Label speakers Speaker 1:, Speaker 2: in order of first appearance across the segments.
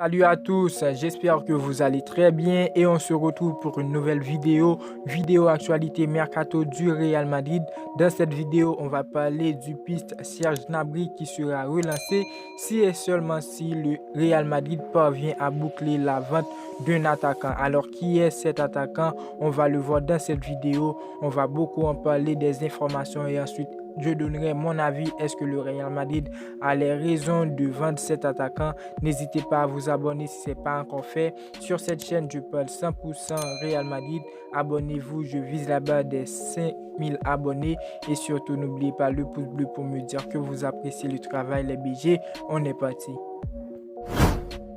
Speaker 1: Salut à tous, j'espère que vous allez très bien et on se retrouve pour une nouvelle vidéo actualité mercato du Real Madrid. Dans cette vidéo, on va parler du piste Serge Gnabry qui sera relancé si et seulement si le Real Madrid parvient à boucler la vente d'un attaquant. Alors qui est cet attaquant? On va le voir dans cette vidéo. On va beaucoup en parler, des informations, et ensuite je donnerai mon avis. Est-ce que le Real Madrid a les raisons de vendre cet attaquant? N'hésitez pas à vous abonner si ce n'est pas encore fait. Sur cette chaîne, je parle 100% Real Madrid. Abonnez-vous, je vise la barre des 5000 abonnés. Et surtout, n'oubliez pas le pouce bleu pour me dire que vous appréciez le travail, les BG. On est parti.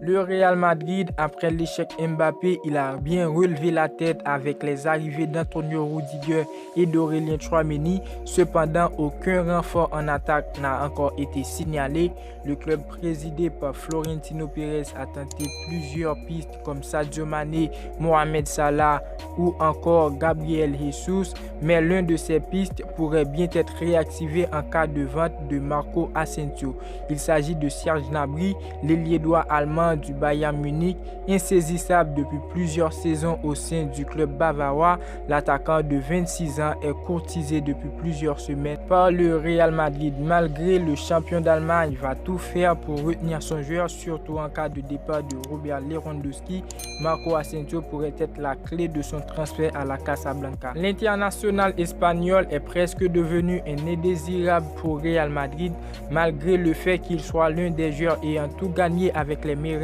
Speaker 1: Le Real Madrid, après l'échec Mbappé, il a bien relevé la tête avec les arrivées d'Antonio Rudiger et d'Aurélien Tchouaméni. Cependant, aucun renfort en attaque n'a encore été signalé. Le club présidé par Florentino Pérez a tenté plusieurs pistes comme Sadio Mané, Mohamed Salah ou encore Gabriel Jesus, mais l'un de ces pistes pourrait bien être réactivé en cas de vente de Marco Asensio. Il s'agit de Serge Gnabry, l'ailier droit allemand du Bayern Munich, insaisissable depuis plusieurs saisons au sein du club bavarois. L'attaquant de 26 ans est courtisé depuis plusieurs semaines par le Real Madrid. Malgré le champion d'Allemagne va tout faire pour retenir son joueur, surtout en cas de départ de Robert Lewandowski. Marco Asensio pourrait être la clé de son transfert à la Casablanca. L'international espagnol est presque devenu un indésirable pour Real Madrid, malgré le fait qu'il soit l'un des joueurs ayant tout gagné avec les merengues,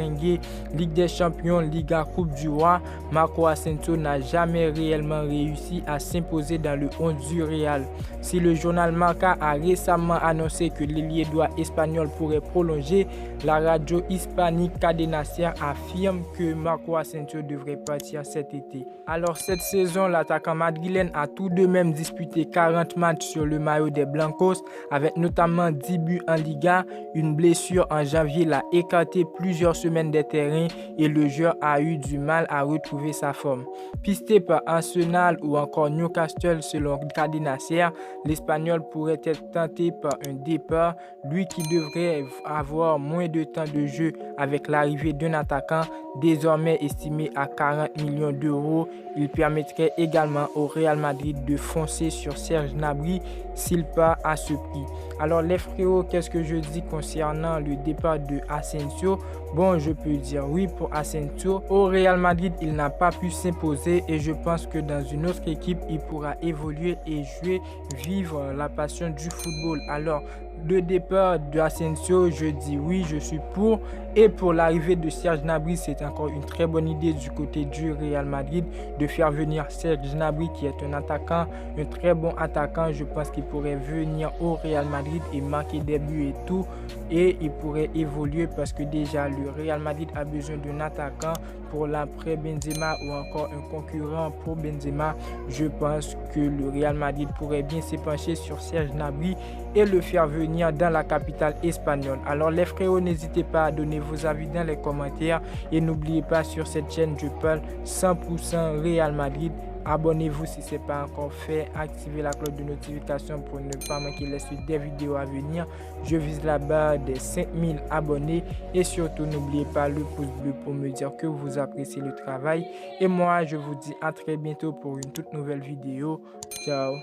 Speaker 1: Ligue des Champions, Liga, Coupe du Roi. Marco Asensio n'a jamais réellement réussi à s'imposer dans le 11 du Real. Si le journal Marca a récemment annoncé que l'ailier droit espagnol pourrait prolonger, la radio hispanique Cadena Ser affirme que Marco Asensio devrait partir cet été. Alors cette saison, l'attaquant madrilène a tout de même disputé 40 matchs sur le maillot des Blancos, avec notamment 10 buts en Liga. Une blessure en janvier l'a écarté plusieurs semaines des terrains et le joueur a eu du mal à retrouver sa forme. Pisté par Arsenal ou encore Newcastle selon Cadena Ser, l'Espagnol pourrait être tenté par un départ, lui qui devrait avoir moins de temps de jeu avec l'arrivée d'un attaquant désormais estimé à 40 millions d'euros. Il permettrait également au Real Madrid de foncer sur Serge Gnabry s'il part à ce prix. Alors les frérots, qu'est-ce que je dis concernant le départ de Asensio? Bon, je peux dire oui pour Asensio. Au Real Madrid, il n'a pas pu s'imposer et je pense que dans une autre équipe, il pourra évoluer et jouer, vivre la passion du football. Alors, le départ de Asensio, je dis oui, je suis pour. Et pour l'arrivée de Serge Gnabry, c'est encore une très bonne idée du côté du Real Madrid de faire venir Serge Gnabry qui est un attaquant, un très bon attaquant. Je pense qu'il pourrait venir au Real Madrid et marquer des buts et tout. Et il pourrait évoluer parce que déjà le Real Madrid a besoin d'un attaquant pour l'après Benzema ou encore un concurrent pour Benzema. Je pense que le Real Madrid pourrait bien se pencher sur Serge Gnabry et le faire venir dans la capitale espagnole. Alors les frérots, n'hésitez pas à donner vos avis dans les commentaires et n'oubliez pas, sur cette chaîne je parle 100% Real Madrid. Abonnez-vous si ce n'est pas encore fait, activez la cloche de notification pour ne pas manquer les suites des vidéos à venir. Je vise la barre des 5000 abonnés et surtout n'oubliez pas le pouce bleu pour me dire que vous appréciez le travail. Et moi je vous dis à très bientôt pour une toute nouvelle vidéo. Ciao,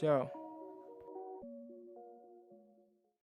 Speaker 1: ciao.